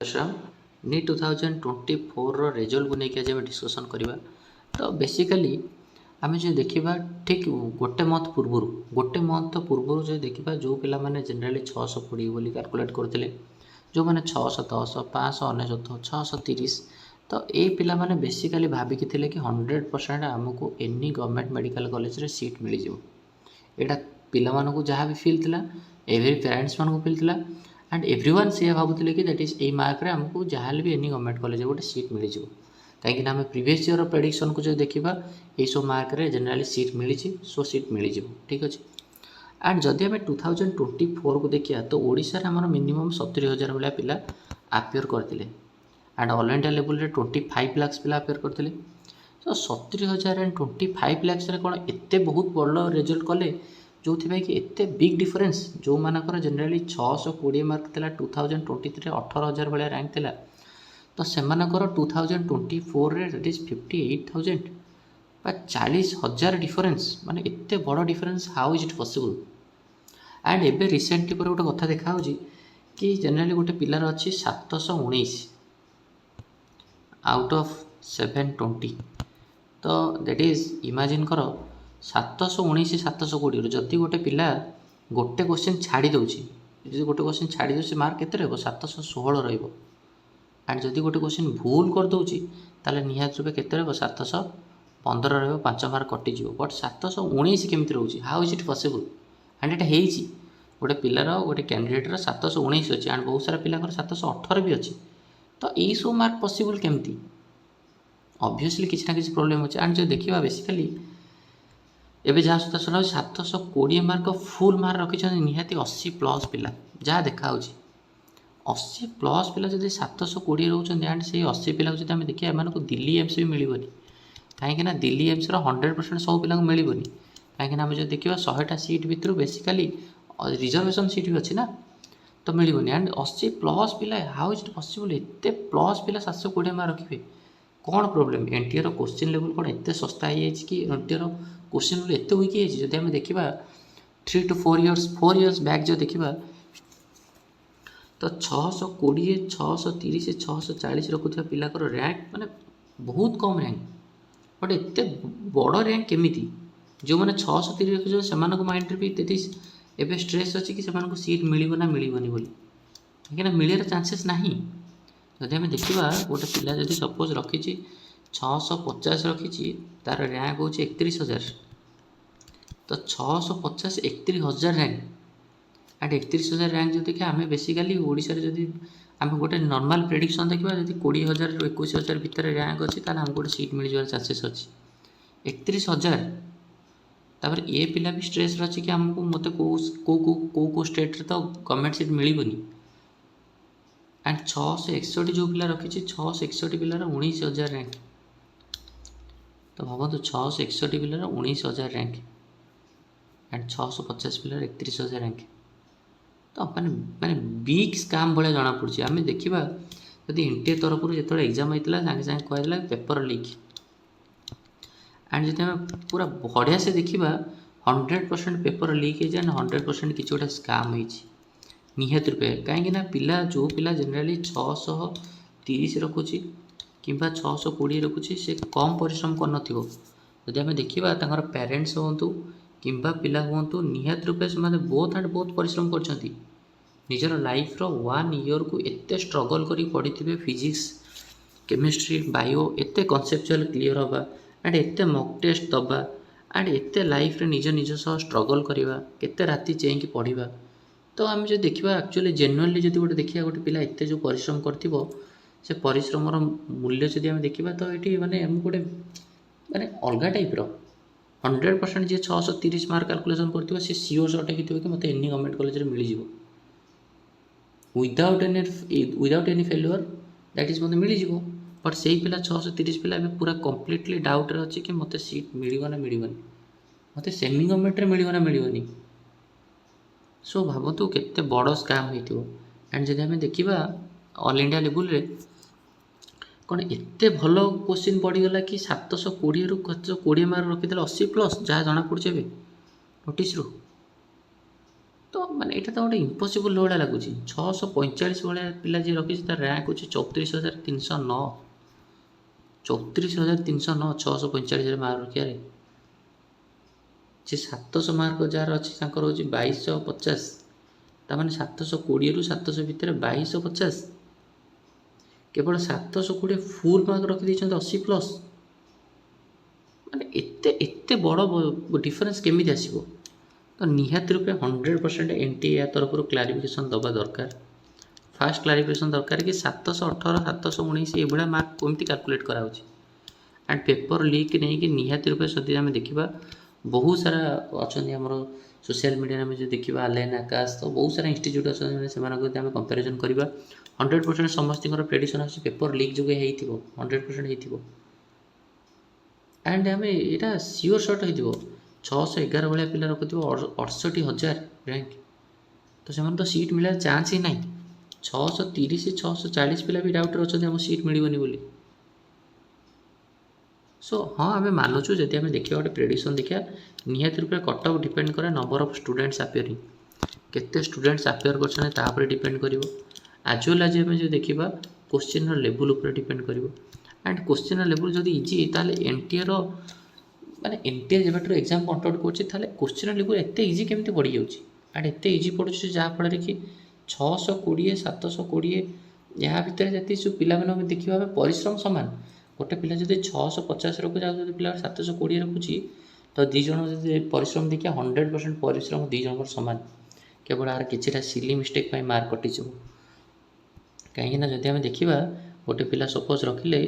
Shyam NEET 2024 result को लेकिन आज डिस्कसन करवा। तो बेसिकली आम जो देखा ठीक गोटे मंथ पूर्व जो देखा जो पिला माने जनरली 620 बोली कैलकुलेट करते जो मैंने 610 599 630 तो ये पिला माने बेसिकली भाविकी थे कि 100% आमको एनी गवर्नमेंट मेडिकल कॉलेज रे सीट मिल जाए। यहाँ पिला जहाँ भी फिल थिला एवरी पेरेंट्स मानक फिल थिला एंड एवरीवन से भावुले कि दैट इज ए मार्क रे हमको जहाँ भी एनी गवर्नमेंट कॉलेज गोटे सीट मिल जाए कहीं आम प्रीवियस ईयर प्रेडिक्शन को जो देखा ये सब मार्क रे जनरली सीट मिली सो सीट मिल जाए। ठीक अच्छे एंड जदि आम 2024 को देखिए तो ओडिशा रे हमर मिनिमम 70,000 भाया पिला आपियर करते एंड ऑल इंडिया लेवल रे 25 लाख पिला आपियर करते। तो 70,000 एंड 25 लाख कौन एत बहुत बड़ रिजल्ट कले जो कि एत बिग डिफरेन्स जो मानकर जनरली 620 मार्क था 2023 18,000 भाया रैंक थिला तो सेमानकर 2024 रे दैट इज 58,000 बा 40,000 डिफरेन्स माने एत बड़ difference how is it possible. And एबे रिसेंटली पर गोटे कथा देखा कि जनरली गोटे पिलार अच्छी 719 आउट ऑफ 720 तो दैट इज इमेजिन कर 719 720 जदि गोटे पिला गोटे क्वेश्चन छाड़ी दूसरी जो गोटे क्वेश्चन छाड़ी दूसरी मार्क केते रहबो 716 रहबो एंड जदि गोटे क्वेश्चन भूल कर दूची ताले निहात रूपे केते रहबो 715 रहबो 5 मार्क कटि जिवो बट 719 केमिति रहउची how is it possible. And एटा हेइची गोटे पिलार गोटे कैंडिडेटर 719 अछि एंड बहुत सारा पिलाकर 718 भी अछि तो यही सब मार्क पॉसिबल केमिति ऑब्वियसली किसी ना किसी प्रॉब्लम अच्छे। एंड जो देखा बेसिकली एवं जहाँ सुधा सुना 720 मार्क फुल मार्क रखी निहाती 80 प्लस पिला जहाँ देखा 80 प्लस पिला जब 720 रोच एंड से 80 पिला जब आम देखिए एम को दिल्ली एम्स भी मिलनी कहीं दिल्ली एम्स 100% सब पिला मिलनी कहीं आम जो देखा 100टा सीट भितर बेसिकली रिजर्वेशन सीट भी अच्छी ना तो मिलनी एंड 80 प्लस पिला हाउ इज इट पॉसिबल एत प्लस पिला 720 मार्क रखिए कौन प्रोब्लेम एनटीआर क्वेश्चन लेवल कौन एत सस्ता हो कि एनटीआर क्वेश्चन लेवल एत वीक है जब आम देखा 3 to 4 years बैक जो देखा तो 620 630 640 रखुवा पिलाकर रैंक माने बहुत कम रैंक बट एत बड़ रैंक केमिति जो मैंने 630 रखुचे से माइंड भी तेती एवं स्ट्रेस अच्छी कि सीट मिलना ना मिलबनी बोली कहीं मिलर चांसेस नहीं। जदि आम देखा गोटे पिला जब सपोज रखी 650 रखी तार रैंक हूँ 31,000 तो 650 31,000 रैंक एंड 31,000 रैंक जो देखिए आम बेसिकली ओडिशा जब आम गोटे नॉर्मल प्रेडिक्शन देखा जब 20,000 रू 21,000 भितर रैंक अच्छी आम गोटे सीट मिल जावर चांसेस अच्छी 31,000 तापर ए पिला भी स्ट्रेस अच्छी कि आमको मत को स्टेट तो गवर्नमेंट सीट मिलबनी एंड 661 जो पिला रखी 661 पिलार 19,000 रैंक तो भावतु 661 पिलार 19,000 रैंक एंड 650 पिलार 31,000 रैंक तो माने बिग स्काम भाया जना पड़ी आम देखा जब एनटीए तरफ जो एग्जाम होता सागे सागे कहला पेपर लीक एंड जो पूरा बढ़िया से देखा 100% पेपर लीक एंड 100% किसी गोटे स्काम होती निहत रूपे कहीं पिला जो पिला जनरली 630 रखुची कि 620 रखुची से कम परिश्रम कर आम देखा पेरेंट्स हूँ कि पिला हूँ निहत रूपे से बहुत एंड बहुत परिश्रम कर निजर लाइफ रो 1 ईयर को एत स्ट्रगल कर पढ़ी फिजिक्स केमिस्ट्री बायो एत कनसेप्चुअल क्लीयर हवा एंड एत मक टेस्ट दबा एंड एत लाइफ रे निज सह स्ट्रगल करवा केते राति चेक पढ़ा तो आम जो देखा एक्चुअली जेन्युइनली जो गोटे देखा गोटे पिला एत जो परिश्रम कर परिश्रम मूल्य जब आम देखा तो ये माने गोटे माने अलग टाइप्र 100% जी 630 मार्क कैलकुलेसन कर सीओर सर्टे कि मत एनी गवर्नमेंट कॉलेज मिल जाए without any failure that is मत मिल जाए बट से ही पिला 630 पिला पूरा कम्प्लीटली डाउट अच्छी कि मत सीट मिलना ना मिलबनी मत सेमी गवर्नमेंट मिलना ना मिलबनी सो भावतु केते बड़ स्काम हो एंड जब आम देखा ऑल इंडिया लेवल रे कौन एत भल क्वेश्चन पड़गला कि 720 रू 20 मार्क रखीदे 80 प्लस जहाँ जना पड़े नोटिस रू ତ ମାନେ ଏଇଟା ତ ଗୋଟେ ଇମ୍ପସିବୁଲ୍ ଭଳିଆ ଲାଗୁଛି। 645 ଭଳିଆ ପିଲା ଯିଏ ରଖିଛି ତାର ର୍ୟାଙ୍କ ହେଉଛି 34,309। 34,309 645ରେ ମାର୍କ ରଖିବାରେ। ଯେ 700 ମାର୍କ ଯାହାର ଅଛି ତାଙ୍କର ହେଉଛି 2250। ତାମାନେ 720ରୁ 700 ଭିତରେ 2250। କେବଳ 720 ଫୁଲ୍ ମାର୍କ ରଖିଦେଇଛନ୍ତି 80+। ମାନେ ଏତେ ଏତେ ବଡ଼ ଡିଫରେନ୍ସ କେମିତି ଆସିବ? ତ ନିହାତି ରୂପେ 100% NTA ୟା ତରଫରୁ କ୍ଲାରିଫିକେସନ୍ ଦେବା ଦରକାର। ଫାର୍ଷ୍ଟ କ୍ଲାରିଫିକେସନ୍ ଦରକାର କି 718 719 ଏଭଳିଆ ମାର୍କ କେମିତି କାଲକୁଲେଟ୍ କରାହେଉଛି। ଆଣ୍ଡ ପେପର୍ ଲିକ୍ ନେଇକି ନିହାତି ରୂପେ ଯଦି ଆମେ ଦେଖିବା ବହୁତ ସାରା ଅଛନ୍ତି ଆମର ସୋସିଆଲ ମିଡ଼ିଆରେ ଆମେ ଯଦି ଦେଖିବା ଆଲାଇନ୍ ଆକାଶ ତ ବହୁତ ସାରା ଇନଷ୍ଟିଚ୍ୟୁଟ୍ ଅଛନ୍ତି ସେମାନଙ୍କ ଯଦି ଆମେ କମ୍ପାରିଜନ୍ କରିବା 100% ସମସ୍ତଙ୍କର ପ୍ରେଡ଼ିକ୍ସନ୍ ଆସୁଛି ପେପର୍ ଲିକ୍ ଯୋଗୁଁ ହେଇଥିବ 100% ହେଇଥିବ। ଆଣ୍ଡ ଆମେ ଏଇଟା ସିଓର ସର୍ଟ ହେଇଥିବ 611 ଭଳିଆ ପିଲା ରଖୁଥିବ 68,000 ର୍ୟାଙ୍କ ତ ସେମାନେ ତ ସିଟ୍ ମିଳିବାର ଚାନ୍ସ ହିଁ ନାହିଁ। 630 640 ପିଲା ବି ଡାଉଟ୍ରେ ଅଛନ୍ତି ଆମ ସିଟ୍ ମିଳିବନି ବୋଲି। ସୋ ହଁ ଆମେ ମାନୁଛୁ ଯଦି ଆମେ ଦେଖିବା ଗୋଟେ ପ୍ରେଡ଼ିକ୍ସନ୍ ଦେଖିବା ନିହାତି ରୂପେ କଟ୍ ଅଫ୍ ଡିପେଣ୍ଡ କରେ ନମ୍ବର ଅଫ୍ ଷ୍ଟୁଡେଣ୍ଟସ୍ ଆପିୟରିଂ। କେତେ ଷ୍ଟୁଡେଣ୍ଟସ୍ ଆପିୟର କରୁଛନ୍ତି ତା ଉପରେ ଡିପେଣ୍ଡ କରିବ। ଆଜ୍ ୱେଲ୍ ଆଜ୍ ଆମେ ଯଦି ଦେଖିବା କୋଶ୍ଚିନ୍ର ଲେବୁଲ୍ ଉପରେ ଡିପେଣ୍ଡ କରିବ। ଆଣ୍ଡ କୋଶ୍ଚିନ୍ର ଲେବୁଲ୍ ଯଦି ଇଜି ତାହେଲେ NTAର ମାନେ NTA ଯେବେଠାରୁ ଏକ୍ଜାମ୍ କଣ୍ଟକ୍ଟ କରୁଛି ତାହେଲେ କୋଶ୍ଚିନ୍ର ଲେବୁଲ୍ ଏତେ ଇଜି କେମିତି ପଡ଼ିଯାଉଛି। ଆଣ୍ଡ ଏତେ ଇଜି ପଡ଼ୁଛି ଯାହାଫଳରେ କି 620 720 ଏହା ଭିତରେ ଯେତିକି ସବୁ ପିଲାମାନେ ଆମେ ଦେଖିବା ଆମେ ପରିଶ୍ରମ ସମାନ। ଗୋଟେ ପିଲା ଯଦି 650 ରଖୁଛି ଆଉ ଯଦି ପିଲା 720 ରଖୁଛି ତ ଦୁଇ ଜଣ ଯଦି ପରିଶ୍ରମ ଦେଖିବା 100% ପରିଶ୍ରମ ଦୁଇ ଜଣଙ୍କର ସମାନ। କେବଳ ଆର କିଛିଟା ସିଲି ମିଷ୍ଟେକ୍ ପାଇଁ ମାର୍କ କଟିଯିବ। କାହିଁକିନା ଯଦି ଆମେ ଦେଖିବା ଗୋଟେ ପିଲା ସପୋଜ୍ ରଖିଲେ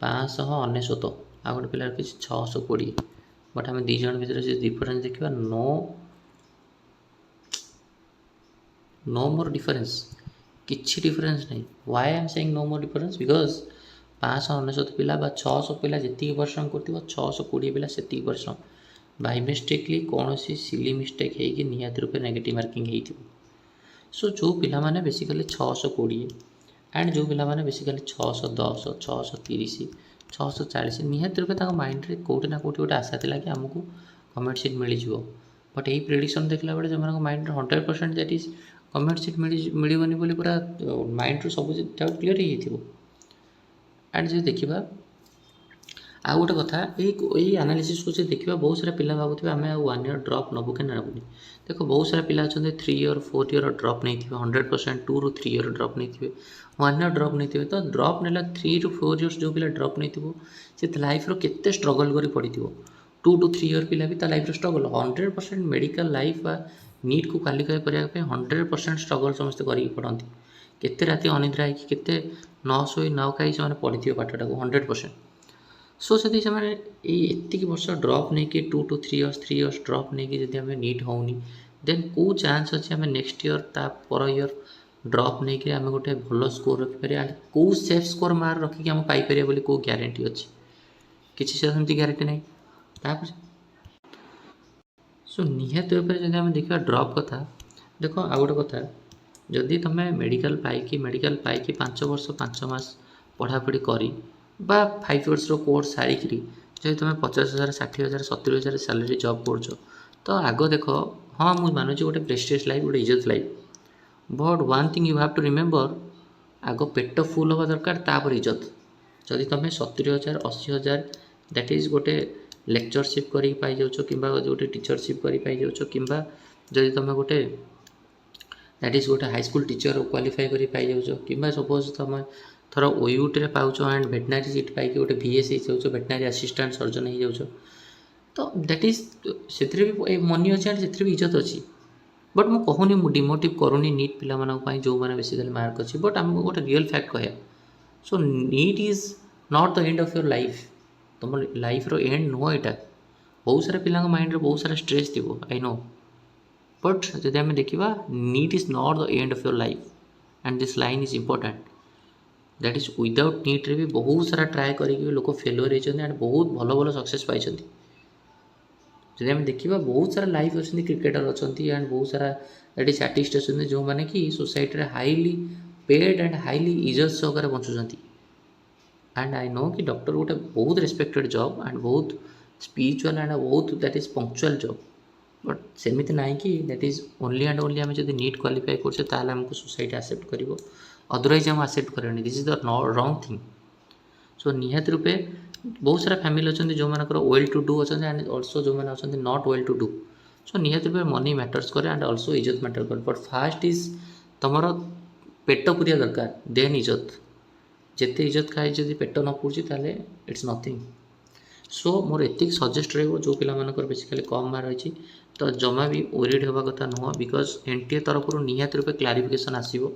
599 ଆଉ ଗୋଟେ ପିଲା ରଖିଛି 620 ବଟ୍ ଆମେ ଦୁଇ ଜଣ ଭିତରେ ଯଦି ଡିଫରେନ୍ସ ଦେଖିବା no more difference କିଛି ଡିଫରେନ୍ସ ନାହିଁ। why I am saying no more difference because 599 ପିଲା ବା 600 ପିଲା ଯେତିକି ପରିଶ୍ରମ କରୁଥିବ 620 ପିଲା ସେତିକି ପରିଶ୍ରମ ବାଇ ମିଷ୍ଟେକଲି କୌଣସି ସିଲି ମିଷ୍ଟେକ୍ ହେଇକି ନିହାତି ରୂପେ ନେଗେଟିଭ୍ ମାର୍କିଂ ହେଇଥିବ। ସୋ ଯେଉଁ ପିଲାମାନେ ବେସିକାଲି 620 ଆଣ୍ଡ ଯେଉଁ ପିଲାମାନେ ବେସିକାଲି 610 630 640 ନିହାତି ରୂପେ ତାଙ୍କ ମାଇଣ୍ଡରେ କେଉଁଠି ନା କେଉଁଠି ଗୋଟେ ଆଶା ଥିଲା କି ଆମକୁ ଗଭର୍ଣ୍ଣମେଣ୍ଟ ସିଟ୍ ମିଳିଯିବ। ବଟ୍ ଏଇ ପ୍ରେଡ଼ିକ୍ସନ୍ ଦେଖିଲା ବେଳେ ସେମାନଙ୍କ ମାଇଣ୍ଡରେ 100% ଦ୍ୟାଟ୍ ଇଜ୍ ଗଭର୍ଣ୍ଣମେଣ୍ଟ ସିଟ୍ ମିଳିବନି ବୋଲି ପୁରା ମାଇଣ୍ଡରୁ ସବୁ ଡାଉଟ୍ କ୍ଲିୟର୍ ହେଇଯାଇଥିବ। ଆଣ୍ଡ ଯଦି ଦେଖିବା ଆଉ ଗୋଟେ କଥା ଏଇ ଆନାଲିସିସ୍କୁ ଯଦି ଦେଖିବା ବହୁତ ସାରା ପିଲା ଭାବୁଥିବେ ଆମେ ଆଉ 1 ଇୟର୍ ଡ୍ରପ୍ ନେବୁ କି ନେବୁନି। ଦେଖ ବହୁତ ସାରା ପିଲା ଅଛନ୍ତି 3 ଇୟର୍ 4 ଇୟର୍ ଡ୍ରପ୍ ନେଇଥିବେ 100% 2ରୁ 3 ଇୟର୍ ଡ୍ରପ୍ ନେଇଥିବେ 1 ଇୟର୍ ଡ୍ରପ୍ ନେଇଥିବେ। ତ ଡ୍ରପ୍ ନେଲା 3ରୁ 4 ଇୟର୍ସ ଯେଉଁ ପିଲା ଡ୍ରପ୍ ନେଇଥିବ ସେ ଲାଇଫ୍ର କେତେ ଷ୍ଟ୍ରଗଲ୍ କରି ପଡ଼ିଥିବ। 2 to 3 ଇୟର୍ ପିଲା ବି ତା ଲାଇଫ୍ର ଷ୍ଟ୍ରଗଲ୍ 100% ମେଡ଼ିକାଲ ଲାଇଫ୍ ବା ନିଟ୍କୁ କ୍ୱାଲିଫାଏ କରିବା ପାଇଁ 100% ଷ୍ଟ୍ରଗଲ୍ ସମସ୍ତେ କରିକି ପଢ଼ନ୍ତି। କେତେ ରାତି ଅନିଦ୍ରା ହେଇକି କେତେ ନ ଶୋଇ ନ ଖାଇ ସେମାନେ ପଢ଼ିଥିବେ ପାଠଟାକୁ 100%। ସୋ ଯଦି ସେମାନେ ଏତିକି ବର୍ଷ ଡ୍ରପ୍ ନେଇକି 2 to 3 ଇୟର୍ସ ଡ୍ରପ୍ ନେଇକି ଯଦି ଆମେ ନିଟ୍ ହେଉନି ଦେନ୍ କେଉଁ ଚାନ୍ସ ଅଛି ଆମେ ନେକ୍ସଟ ଇୟର୍ ତା ପର ଇୟର୍ ଡ୍ରପ୍ ନେଇକି ଆମେ ଗୋଟେ ଭଲ ସ୍କୋର୍ ରଖିପାରିବା ଆଣ୍ଡ କେଉଁ ସେଫ୍ ସ୍କୋର୍ ମାର୍କ ରଖିକି ଆମେ ପାଇପାରିବା ବୋଲି କେଉଁ ଗ୍ୟାରେଣ୍ଟି ଅଛି? କିଛି ସେମିତି ଗ୍ୟାରେଣ୍ଟି ନାହିଁ। ତାପରେ ସୋ ନିହାତି ରୂପରେ ଯଦି ଆମେ ଦେଖିବା ଡ୍ରପ୍ କଥା ଦେଖ ଆଉ ଗୋଟେ କଥା ଯଦି ତୁମେ ମେଡ଼ିକାଲ ପାଇକି 5 ବର୍ଷ 5 ମାସ ପଢ଼ାପଢ଼ି କରି ବା 5 ଇୟର୍ସର କୋର୍ସ ସାରିକିରି ଯଦି ତୁମେ 50,000 60,000 70,000 ସାଲେରୀ ଜବ୍ କରୁଛ ତ ଆଗ ଦେଖ ହଁ ମୁଁ ମାନୁଛି ଗୋଟେ ପ୍ରେଷ୍ଟିଜ୍ ଲାଇଫ୍ ଗୋଟେ ଇଜ୍ଜତ life but one thing you have to remember ଆଗ ପେଟ ଫୁଲ୍ ହେବା ଦରକାର ତାପରେ ଇଜ୍ଜତ। ଯଦି ତୁମେ 70,000 80,000 ଦ୍ୟାଟ୍ ଇଜ୍ ଗୋଟେ ଲେକ୍ଚରସିପ୍ କରିକି ପାଇଯାଉଛ କିମ୍ବା ଗୋଟେ ଟିଚରସିପ୍ କରି ପାଇଯାଉଛ କିମ୍ବା ଯଦି ତୁମେ ଗୋଟେ ଦ୍ୟାଟ୍ ଇଜ୍ ଗୋଟେ ହାଇସ୍କୁଲ୍ ଟିଚର୍ କ୍ୱାଲିଫାଏ କରି ପାଇଯାଉଛ କିମ୍ବା ସପୋଜ୍ ତୁମେ ଥର OUTରେ ପାଉଛ ଆଣ୍ଡ ଭେଟନାରୀ ସିଟ୍ ପାଇକି ଗୋଟେ VS ହେଇଯାଉଛ ଭେଟନାରୀ ଆସିଷ୍ଟାଣ୍ଟ ସର୍ଜନ ହେଇଯାଉଛ ତ ଦ୍ୟାଟ୍ ଇଜ୍ ସେଥିରେ ବି ମନି ଅଛି ଆଣ୍ଡ ସେଥିରେ ବି ଇଜ୍ଜତ ଅଛି। ବଟ୍ ମୁଁ କହୁନି ମୁଁ ଡିମୋଟିଭ୍ କରୁନି ନିଟ୍ ପିଲାମାନଙ୍କ ପାଇଁ ଯେଉଁମାନେ ବେସିକାଲି ମାର୍କ ଅଛି ବଟ୍ ଆମକୁ ଗୋଟେ ରିଅଲ୍ ଫ୍ୟାକ୍ଟ କହିବା। So NEET is not the end of your life. ତୁମ ଲାଇଫ୍ର ଏଣ୍ଡ ନୁହଁ ଏଇଟା। ବହୁତ ସାରା ପିଲାଙ୍କ ମାଇଣ୍ଡରେ ବହୁତ ସାରା ଷ୍ଟ୍ରେସ୍ ଥିବ ଆଇ ନୋ ବଟ୍ ଯଦି ଆମେ ଦେଖିବା NEET is not the end of your life and this line is important. That is without ନିଟ୍ରେ ବି ବହୁତ ସାରା ଟ୍ରାଏ କରିକି ବି ଲୋକ ଫେଲୁଅର୍ ହେଇଛନ୍ତି ଆଣ୍ଡ ବହୁତ ଭଲ ଭଲ ସକ୍ସେସ୍ ପାଇଛନ୍ତି। ଯଦି ଆମେ ଦେଖିବା ବହୁତ ସାରା ଲାଇଫ୍ ଅଛନ୍ତି କ୍ରିକେଟର ଅଛନ୍ତି ଆଣ୍ଡ ବହୁତ ସାରା ଏଠି ଆର୍ଟିଷ୍ଟ ଅଛନ୍ତି ଯେଉଁମାନେ କି ସୋସାଇଟିରେ ହାଇଲି ପେଡ୍ ଆଣ୍ଡ ହାଇଲି ଇଜ୍ଜତ ସହକାରେ ବଞ୍ଚୁଛନ୍ତି। ଆଣ୍ଡ ଆଇ ନୋ କି ଡକ୍ଟର ଗୋଟେ ବହୁତ ରେସ୍ପେକ୍ଟେଡ୍ ଜବ୍ ଆଣ୍ଡ ବହୁତ ସ୍ପିରିଚୁଆଲ୍ ଆଣ୍ଡ ବହୁତ that is punctual job but सेमती ना कि that is only and only आम जब नीट क्वालिफाई कर आमको सोसाइटी एक्सेप्ट कर अदरवाइज आम एक्सेप्ट करें this is the wrong thing so निहाती रूपे बहुत सारा फैमिली अच्छा जो मानकर वेल टू डू अच्छा एंड अल्सो जो मैंने अच्छा not well to do so निहाती रूपे मनी मैटर्स करे एंड अल्सो इज्जत मैटर करे बट फास्ट इज तुम पेट पूरिया दरकार देन इज्जत जिते इज्जत खाए जब पेट न पुड़ी ताले इट्स नथिंग सो मोर एतिक सजेस्ट रही जो पिलामानकर बेसिकली कम मार्क रही तो जमा भी ओरिड होगा कथा नुह बिकज एनटीए तरफ निहाती रूपे क्लारिफिकेशन आसो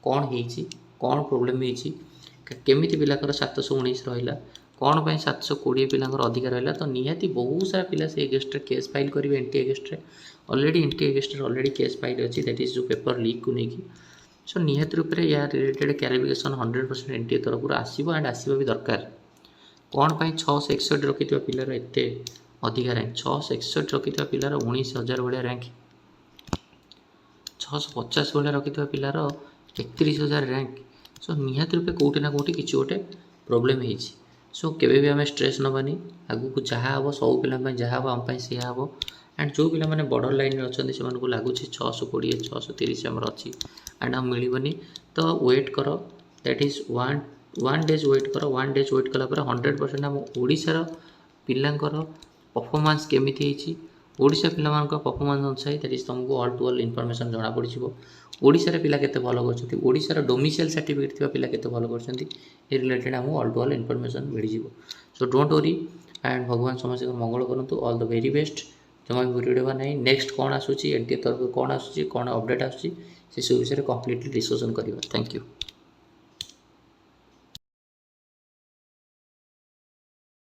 कौन हो कौन प्रोब्लेम होमी पिलाकर 719 रहा कौन पर 720 पिलांकर अधिकार रहा तो निहाती बहुत सारा पिला से एगेस्ट केस फाइल करेंगे NTA against already NTA against already case file अच्छी दैट इज जो पेपर लीक को लेकिन सो निहाती रूप से यार रिलेटेड क्लारिफिकेशन 100% एनटीए तरफ आसो एंड आसवा भी दरकार कौन पर 661 रखि पिलार एत अधिका रैंक 661 रखि पिलार 19,000 भाया रैंक 650 भाया रखि पिलार 31,000 रैंक सो निहाती रूपे कौटी ना कौटी किसी गोटे प्रोब्लेम हो सो केवे भी आम स्ट्रेस नबानी आगू को जहाँ हम सब पिला जहाँ हम आम से हम एंड जो पिला मैंने बॉर्डर लाइन अच्छा से लगुच 620 630 आमर अच्छी एंड आम मिलनी तो वेट कर that is one days wait कर 1 डेज वेट कलापर 100% आम ओडिशार पिलांकर परफॉर्मेंस केमिति ओडिशा पिला परफॉर्मेंस अनुसार दैट इज तुमको ऑल टू ऑल इनफॉरमेशन जना पड़ो ओडिशार पिला केते भल कर ओडिशार डोमिसाइल सर्टिफिकेट थिबा पिला केते भल कर रिलेटेड आमको ऑल टू ऑल इनफॉरमेशन मिल जाव सो डोंट वरी एंड भगवान समस्त मंगल करूँ ऑल द वेरी बेस्ट जमा भी वीडियो ना नेक्स्ट कौन आसूँ एनटीए तरफ कौन आसूँ कौन अपडेट आसूँ से सब विषय कंप्लीटली डिस्कसन करवा थैंक यू।